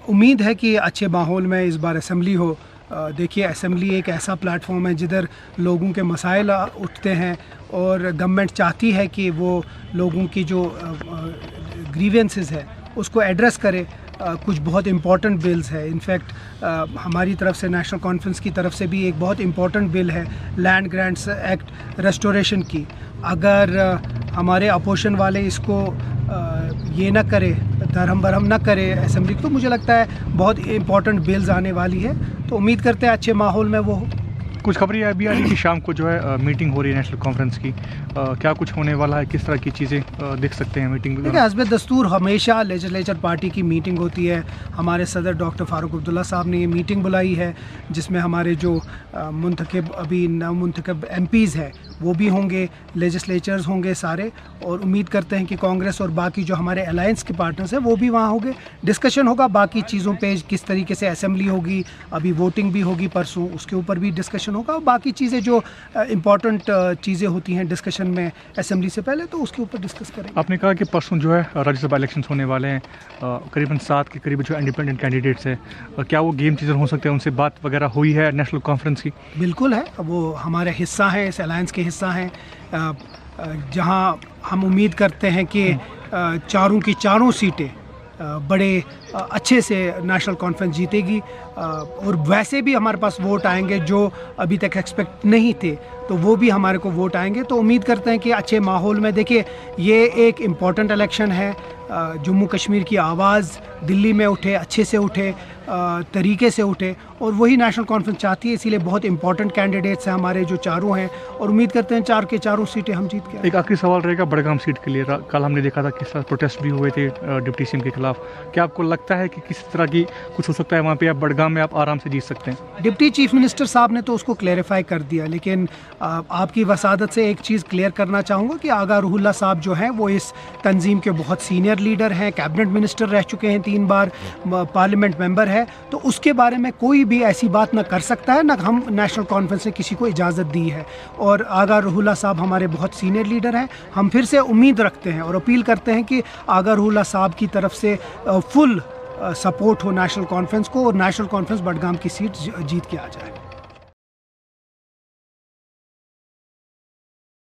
उम्मीद है कि अच्छे माहौल में इस बार असम्बली हो। देखिए, असम्बली एक ऐसा प्लेटफॉर्म है जिधर लोगों के मसाइल उठते हैं और गवर्नमेंट चाहती है कि वो लोगों की जो ग्रीवेंसेस है उसको एड्रेस करे। कुछ बहुत इम्पॉर्टेंट बिल्स है। इनफैक्ट हमारी तरफ से, नेशनल कॉन्फ्रेंस की तरफ से भी एक बहुत इम्पॉर्टेंट बिल है लैंड ग्रांट्स एक्ट रेस्टोरेशन की। अगर हमारे अपोजिशन वाले इसको ये ना करे, दरहम बरहम ना करे असम्बली, तो मुझे लगता है बहुत इम्पॉर्टेंट बिल्स आने वाली है। तो उम्मीद करते हैं अच्छे माहौल में वो हो। कुछ खबरें अभी आ रही कि शाम को जो है मीटिंग हो रही है नेशनल कॉन्फ्रेंस की, क्या कुछ होने वाला है, किस तरह की चीज़ें देख सकते हैं मीटिंग में? देखिए, हस्ब दस्तूर हमेशा लेजिस्लेचर पार्टी की मीटिंग होती है। हमारे सदर डॉक्टर फारूक अब्दुल्ला साहब ने ये मीटिंग बुलाई है जिसमें हमारे जो मुंतखब, अभी नवमुंतखब MPs हैं वो भी होंगे, लेजिस्लेचर्स होंगे सारे, और उम्मीद करते हैं कि कांग्रेस और बाकी जो हमारे अलायंस के पार्टनर्स हैं वो भी वहाँ होंगे। डिस्कशन होगा बाकी चीज़ों पे, किस तरीके से असेंबली होगी, अभी वोटिंग भी होगी परसों, उसके ऊपर भी डिस्कशन होगा, और बाकी चीज़ें जो इम्पॉर्टेंट चीज़ें होती हैं डिस्कशन में असेंबली से पहले, तो उसके ऊपर डिस्कस करेंगे। आपने कहा कि परसों जो है राज्यसभा इलेक्शंस होने वाले हैं, करीबन 7 के करीब जो इंडिपेंडेंट कैंडिडेट्स हैं, क्या वो गेम चेंजर हो सकते हैं? उनसे बात वगैरह हुई है नेशनल कॉन्फ्रेंस की? बिल्कुल है, वो हमारे हिस्सा हैं, इस अलायंस के हिस्सा हैं, जहां हम उम्मीद करते हैं कि चारों की चारों सीटें बड़े अच्छे से नेशनल कॉन्फ्रेंस जीतेगी। और वैसे भी हमारे पास वोट आएंगे जो अभी तक एक्सपेक्ट नहीं थे, तो वो भी हमारे को वोट आएंगे। तो उम्मीद करते हैं कि अच्छे माहौल में, देखिए ये एक इम्पॉर्टेंट इलेक्शन है, जम्मू कश्मीर की आवाज़ दिल्ली में उठे, अच्छे से उठे, तरीके से उठे, और वही नेशनल कॉन्फ्रेंस चाहती है। इसीलिए बहुत इंपॉर्टेंट कैंडिडेट्स हैं हमारे जो चारों हैं, और उम्मीद करते हैं 4 के चारों सीटें हम जीत के। एक आखिरी सवाल रहेगा बड़गाम सीट के लिए। कल हमने देखा था किस तरह प्रोटेस्ट भी हुए थे डिप्टी CM के खिलाफ। क्या आपको लगता है कि किस तरह की कुछ हो सकता है वहाँ पे, आप बड़गाम में आप आराम से जीत सकते हैं? डिप्टी चीफ मिनिस्टर साहब ने तो उसको क्लेरिफाई कर दिया, लेकिन आपकी वसादत से एक चीज़ क्लियर करना चाहूँगा कि आगा रूहुल्ला साहब जो हैं वो इस तंजीम के बहुत सीनियर लीडर हैं, कैबिनेट मिनिस्टर रह चुके हैं, 3 बार पार्लियामेंट मेंबर है। तो उसके बारे में कोई भी ऐसी बात ना कर सकता है, ना हम नेशनल कॉन्फ्रेंस ने किसी को इजाज़त दी है। और आगा रूहुल्ला साहब हमारे बहुत सीनियर लीडर हैं। हम फिर से उम्मीद रखते हैं और अपील करते हैं कि आगा रूहुल्ला साहब की तरफ से फुल सपोर्ट हो नेशनल कॉन्फ्रेंस को, और नेशनल कॉन्फ्रेंस बडगाम की सीट जीत के आ जाए।